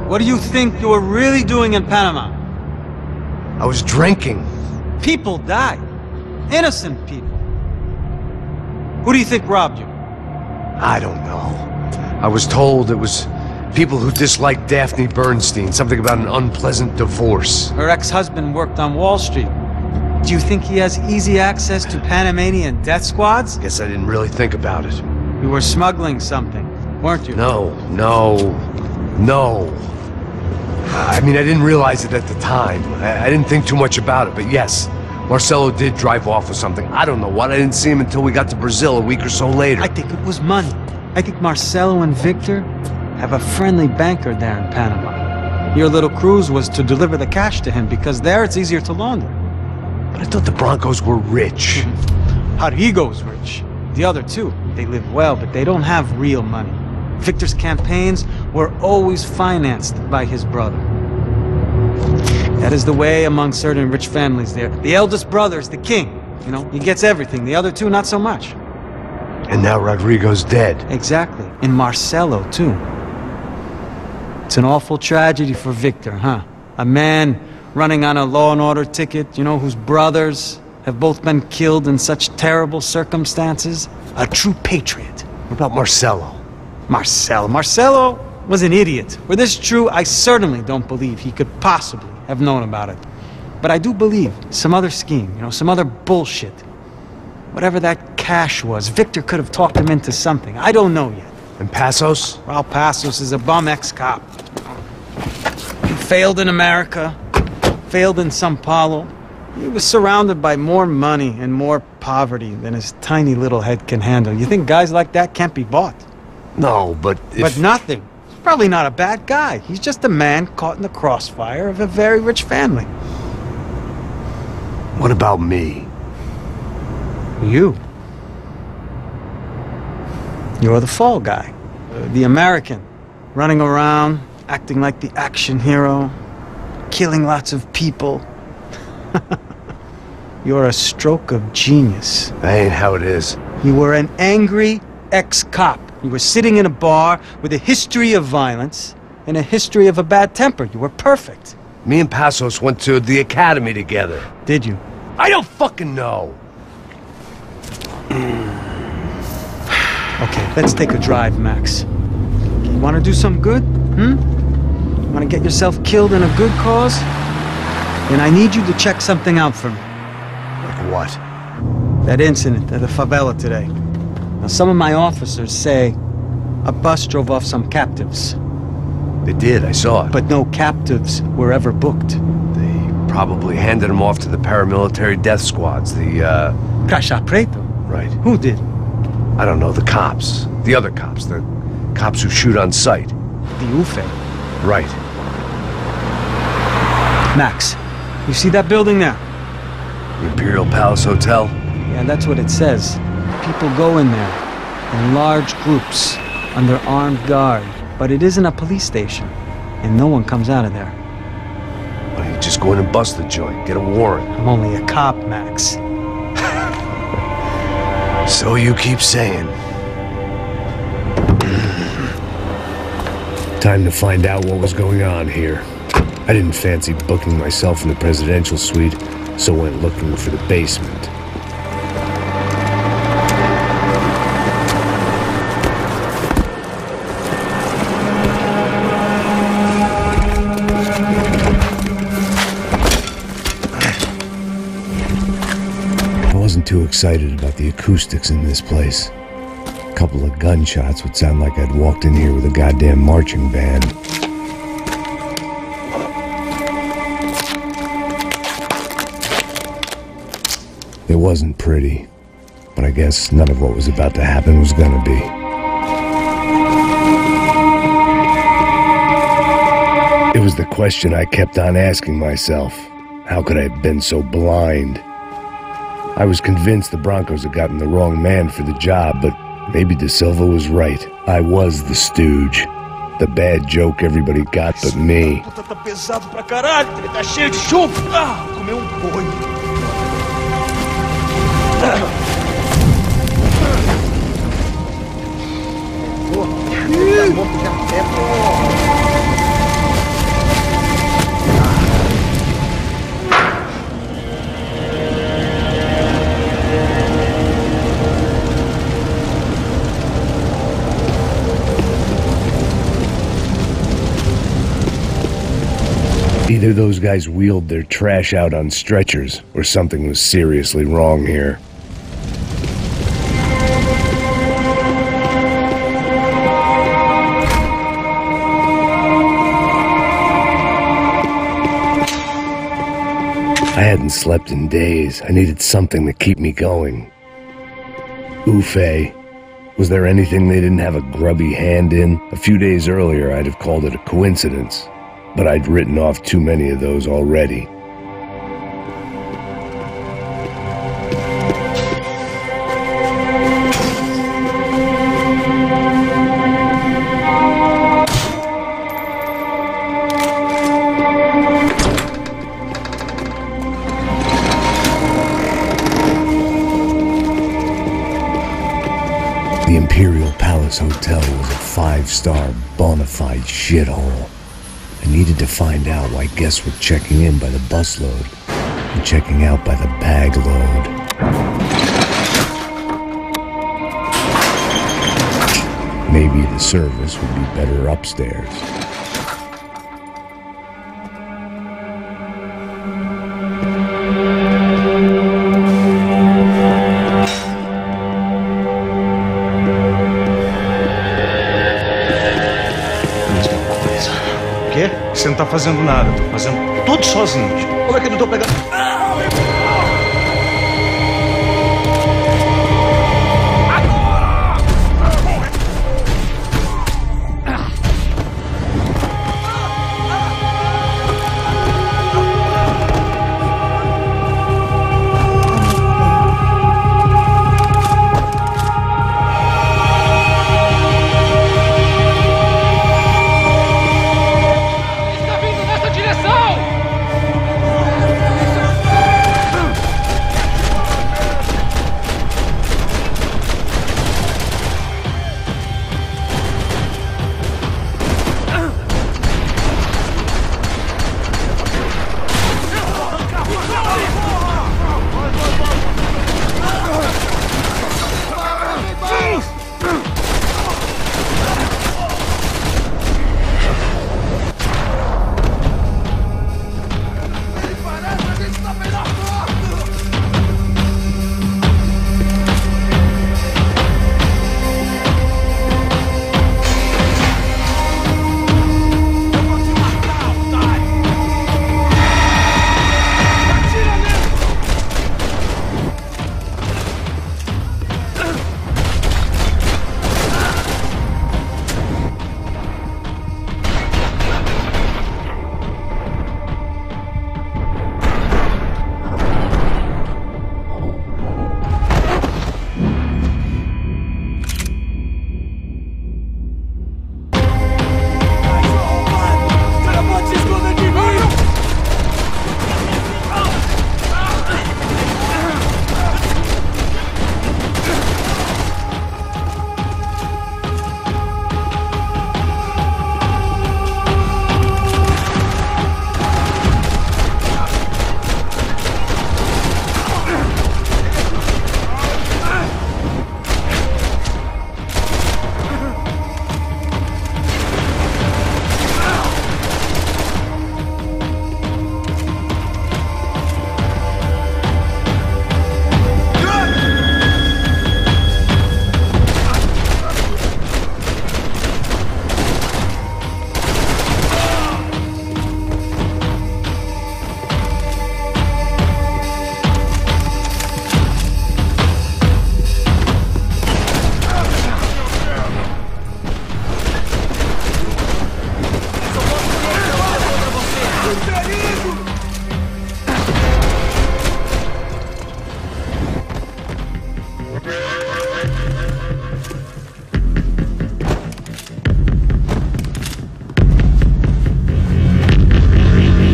What do you think you were really doing in Panama? I was drinking. People died. Innocent people. Who do you think robbed you? I don't know. I was told it was people who disliked Daphne Bernstein, something about an unpleasant divorce. Her ex-husband worked on Wall Street. Do you think he has easy access to Panamanian death squads? Guess I didn't really think about it. You were smuggling something, weren't you? No. I mean, I didn't realize it at the time. I didn't think too much about it, but yes, Marcelo did drive off with something. I don't know what. I didn't see him until we got to Brazil a week or so later. I think it was money. I think Marcelo and Victor have a friendly banker there in Panama. Your little cruise was to deliver the cash to him because there it's easier to launder. But I thought the Broncos were rich. Rodrigo's rich. The other two, they live well, but they don't have real money. Victor's campaigns were always financed by his brother. That is the way among certain rich families there. The eldest brother's the king. You know, he gets everything. The other two, not so much. And now Rodrigo's dead. Exactly. And Marcelo, too. It's an awful tragedy for Victor, huh? A man running on a law and order ticket, you know, whose brothers have both been killed in such terrible circumstances. A true patriot. What about Marcelo? Marcelo was an idiot. Were this true, I certainly don't believe he could possibly have known about it. But I do believe some other scheme, you know, some other bullshit. Whatever that cash was, Victor could have talked him into something. I don't know yet. And Passos? Raul Passos is a bum ex-cop. He failed in America, failed in Sao Paulo. He was surrounded by more money and more poverty than his tiny little head can handle. You think guys like that can't be bought? No, but if... But nothing. He's probably not a bad guy. He's just a man caught in the crossfire of a very rich family. What about me? You. You're the fall guy. The American. Running around, acting like the action hero. Killing lots of people. You're a stroke of genius. That ain't how it is. You were an angry ex-cop. You were sitting in a bar with a history of violence and a history of a bad temper. You were perfect. Me and Passos went to the academy together. Did you? I don't fucking know. Okay, let's take a drive, Max. You want to do some good? Want to get yourself killed in a good cause? Then I need you to check something out for me. Like what? That incident at the favela today. Now, some of my officers say a bus drove off some captives. They did, I saw it. But no captives were ever booked. They probably handed them off to the paramilitary death squads, the, Caixa Preto? Right. Who did? I don't know, the cops. The other cops. The cops who shoot on sight. The UFE. Right. Max, you see that building there? The Imperial Palace Hotel? Yeah, that's what it says. People go in there in large groups under armed guard. But it isn't a police station, and no one comes out of there. Why don't you just go in and bust the joint, get a warrant? I'm only a cop, Max. So you keep saying. Time to find out what was going on here. I didn't fancy booking myself in the presidential suite, so went looking for the basement. I wasn't too excited about the acoustics in this place. A couple of gunshots would sound like I'd walked in here with a goddamn marching band. It wasn't pretty, but I guess none of what was about to happen was gonna be. It was the question I kept on asking myself. How could I have been so blind? I was convinced the Broncos had gotten the wrong man for the job, but maybe De Silva was right. I was the stooge. The bad joke everybody got but me. Either those guys wheeled their trash out on stretchers, or something was seriously wrong here. I hadn't slept in days. I needed something to keep me going. Ufe. Was there anything they didn't have a grubby hand in? A few days earlier, I'd have called it a coincidence, but I'd written off too many of those already. The Imperial Palace Hotel was a five-star, bona fide shithole. I needed to find out why guests were checking in by the busload and checking out by the bag load. Maybe the service would be better upstairs. Você não tá fazendo nada, tô fazendo tudo sozinho. Como é que eu não tô pegando?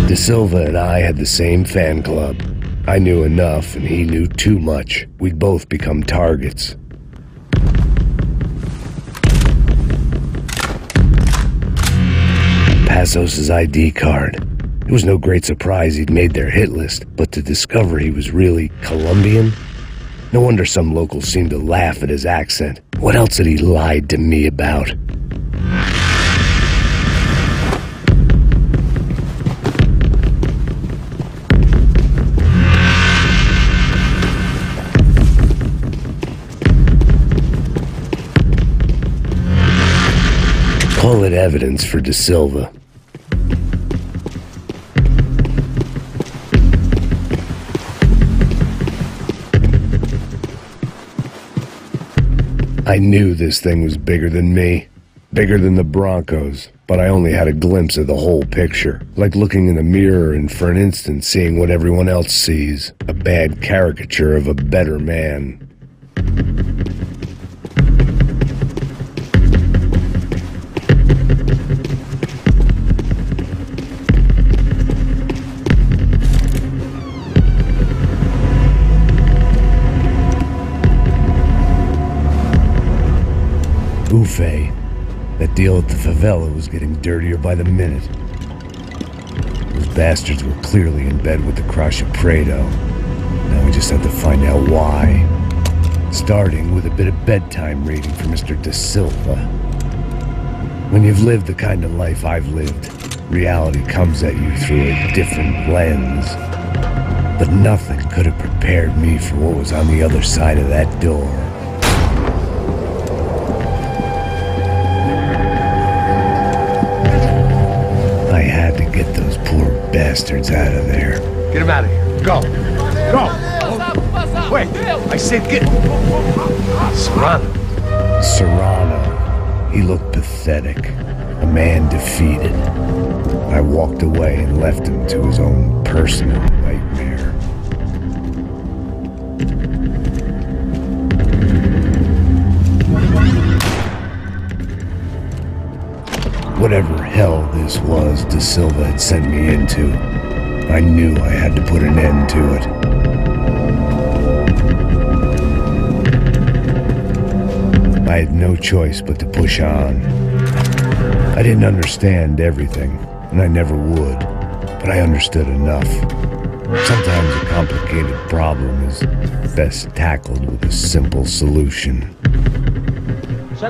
De Silva and I had the same fan club. I knew enough and he knew too much. We'd both become targets. Passos' ID card. It was no great surprise he'd made their hit list, but to discover he was really Colombian? No wonder some locals seemed to laugh at his accent. What else had he lied to me about? Solid evidence for De Silva. I knew this thing was bigger than me, bigger than the Broncos, but I only had a glimpse of the whole picture, like looking in the mirror and for an instant seeing what everyone else sees, a bad caricature of a better man. Buffet. That deal at the favela was getting dirtier by the minute. Those bastards were clearly in bed with the Crusher Prado. Now we just had to find out why. Starting with a bit of bedtime reading for Mr. De Silva. When you've lived the kind of life I've lived, reality comes at you through a different lens. But nothing could have prepared me for what was on the other side of that door. I had to get those poor bastards out of there. Get him out of here. Go. Go. Wait. I said get... Serrano. He looked pathetic. A man defeated. I walked away and left him to his own personal nightmare. Whatever hell this was De Silva had sent me into, I knew I had to put an end to it. I had no choice but to push on. I didn't understand everything, and I never would, but I understood enough. Sometimes a complicated problem is best tackled with a simple solution. Você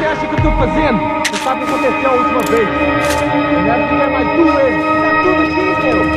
acha que eu tô fazendo? Você sabe o que aconteceu a última vez. Eu quero que é mais duas vezes. Tá tudo aqui, meu.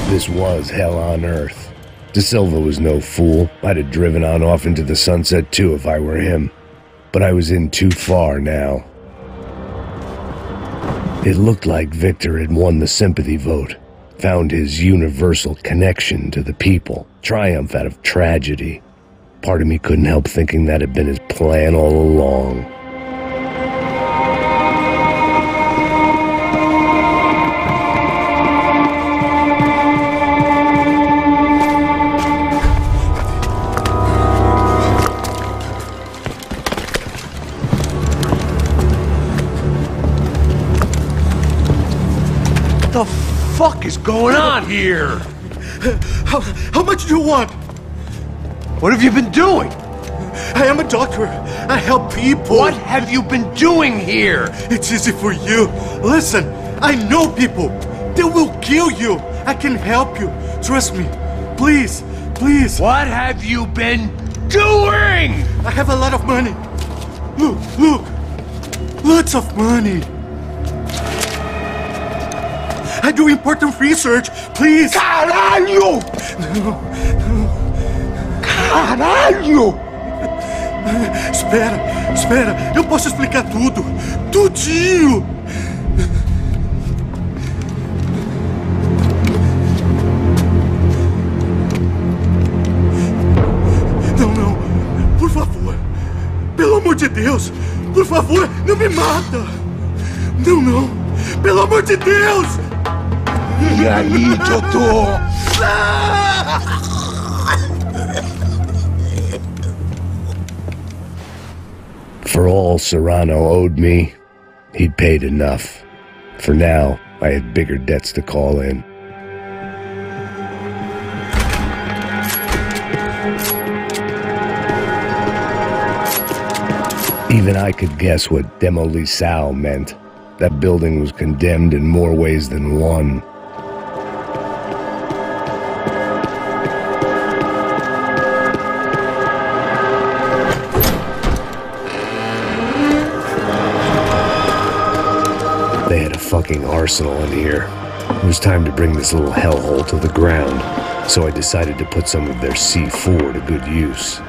This was hell on earth. De Silva was no fool. I'd have driven on off into the sunset too if I were him. But I was in too far now. It looked like Victor had won the sympathy vote, found his universal connection to the people, triumph out of tragedy. Part of me couldn't help thinking that had been his plan all along. What the fuck is going on here? How much do you want? What have you been doing? I am a doctor. I help people. What have you been doing here? It's easy for you. Listen, I know people. They will kill you. I can help you. Trust me. Please, please. What have you been doing? I have a lot of money. Look, look. Lots of money. I do important research. Please. Caralho! Caralho! Espera. Eu posso explicar tudo. Tudinho. Não. Por favor. Pelo amor de Deus. Por favor, não me mata. Não. Pelo amor de Deus. E aí, Totô? For all Serrano owed me, he'd paid enough. For now, I had bigger debts to call in. Even I could guess what Demolisão meant. That building was condemned in more ways than one. They had a fucking arsenal in here. It was time to bring this little hellhole to the ground, so I decided to put some of their C4 to good use.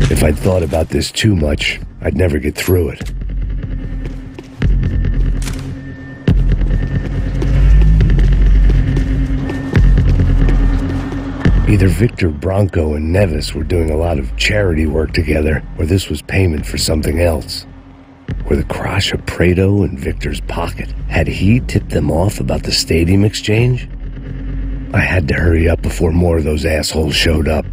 If I'd thought about this too much, I'd never get through it. Either Victor Branco and Neves were doing a lot of charity work together, or this was payment for something else. Were the Crash of Prado in Victor's pocket? Had he tipped them off about the stadium exchange? I had to hurry up before more of those assholes showed up.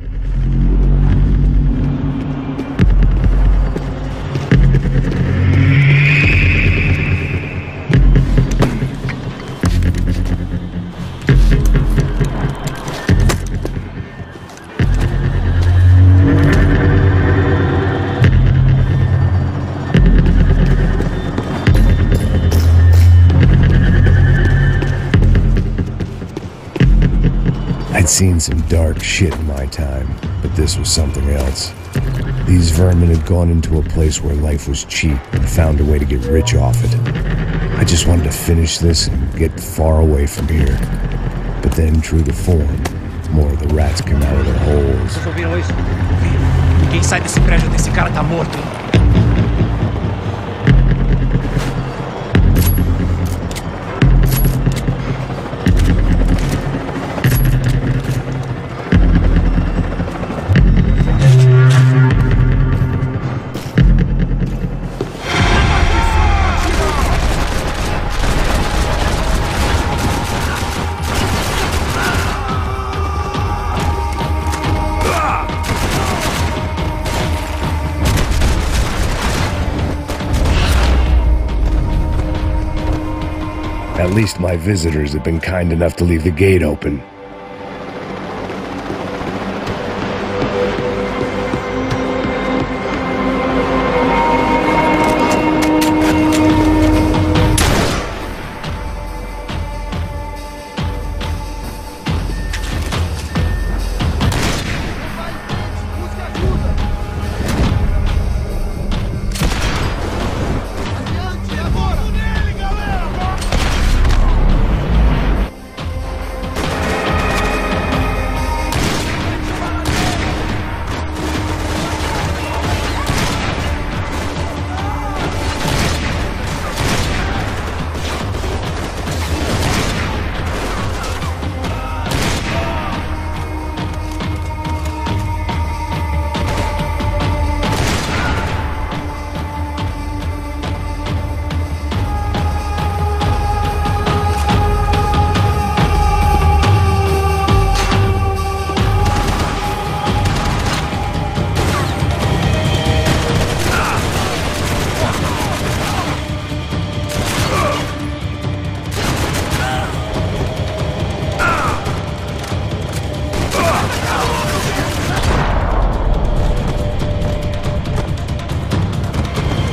I'd seen some dark shit in my time, but this was something else. These vermin had gone into a place where life was cheap and found a way to get rich off it. I just wanted to finish this and get far away from here. But then, true to form, more of the rats came out of their holes. Vocês ouviram isso? Ninguém sai desse prédio desse cara tá morto. At least my visitors have been kind enough to leave the gate open.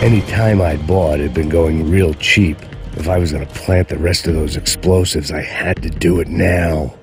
Any time I'd bought had been going real cheap. If I was gonna plant the rest of those explosives, I had to do it now.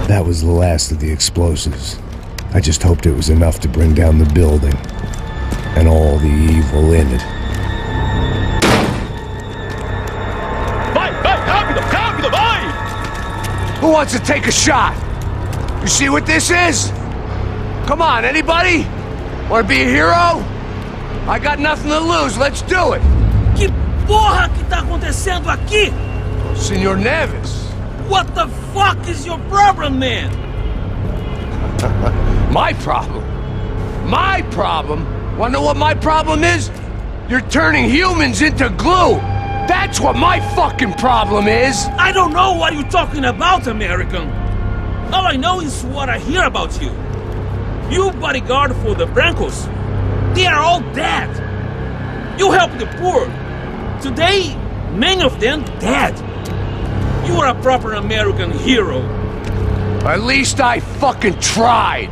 That was the last of the explosives. I just hoped it was enough to bring down the building and all the evil in it. Vai, rápido, rápido, vai! Who wants to take a shot? You see what this is? Come on, anybody? Want to be a hero? I got nothing to lose, let's do it! Que porra que tá acontecendo aqui? Senor Neves. What the fuck is your problem, man? My problem? My problem? Wanna know what my problem is? You're turning humans into glue! That's what my fucking problem is! I don't know what you're talking about, American. All I know is what I hear about you. You bodyguard for the Brancos. They are all dead. You help the poor. Today, many of them dead. You are a proper American hero. At least I fucking tried!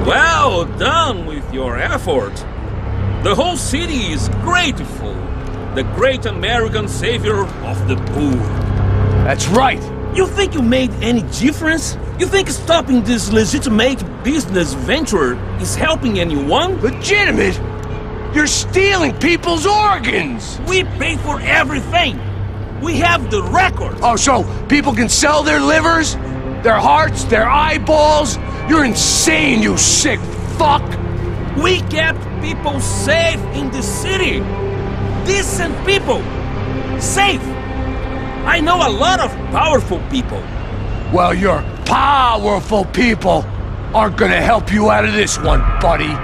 Well done with your effort. The whole city is grateful. The great American savior of the poor. That's right! You think you made any difference? You think stopping this legitimate business venture is helping anyone? Legitimate? You're stealing people's organs! We pay for everything! We have the record! Oh, so people can sell their livers? Their hearts? Their eyeballs? You're insane, you sick fuck! We kept people safe in the city! Decent people! Safe! I know a lot of powerful people. Well, your powerful people aren't gonna help you out of this one, buddy.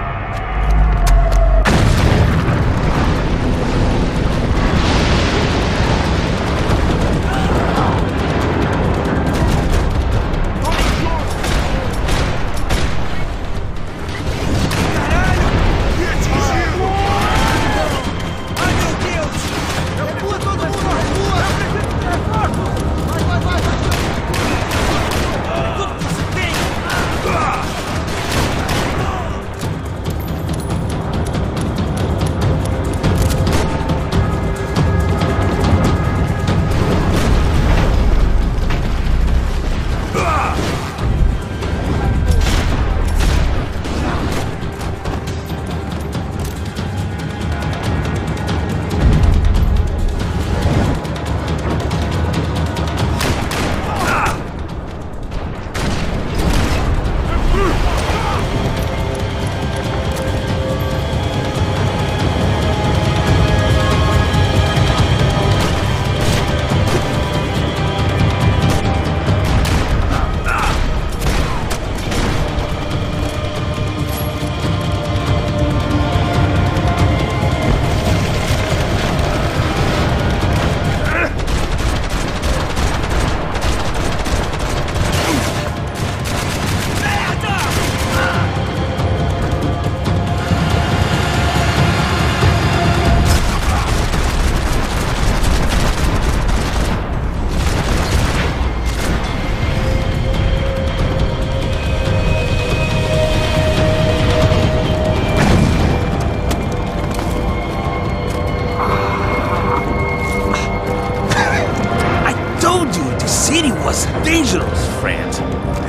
Dangerous, friend.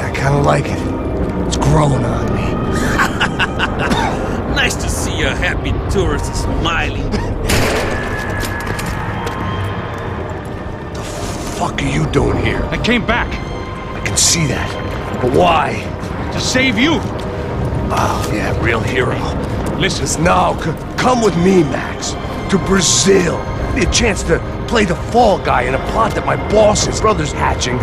I kinda like it. It's growing on me. Nice to see a happy tourist smiling. fuck are you doing here? I came back I can see that. But why? to save you. Oh, yeah, real hero. Listen. Now, come with me, Max. To Brazil. Be a chance to play the fall guy in a plot that my boss's brother's hatching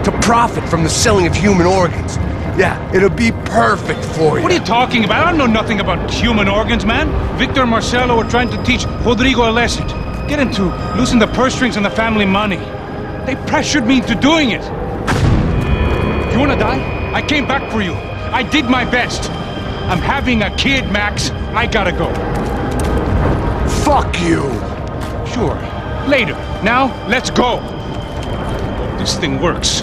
to profit from the selling of human organs. Yeah, it'll be perfect for you. What are you talking about? I don't know nothing about human organs, man. Victor and Marcelo were trying to teach Rodrigo a lesson. Get him to loosen the purse strings on the family money. They pressured me into doing it. You wanna die? I came back for you. I did my best. I'm having a kid, Max. I gotta go. Fuck you! Sure. Later. Now, let's go. Hope this thing works.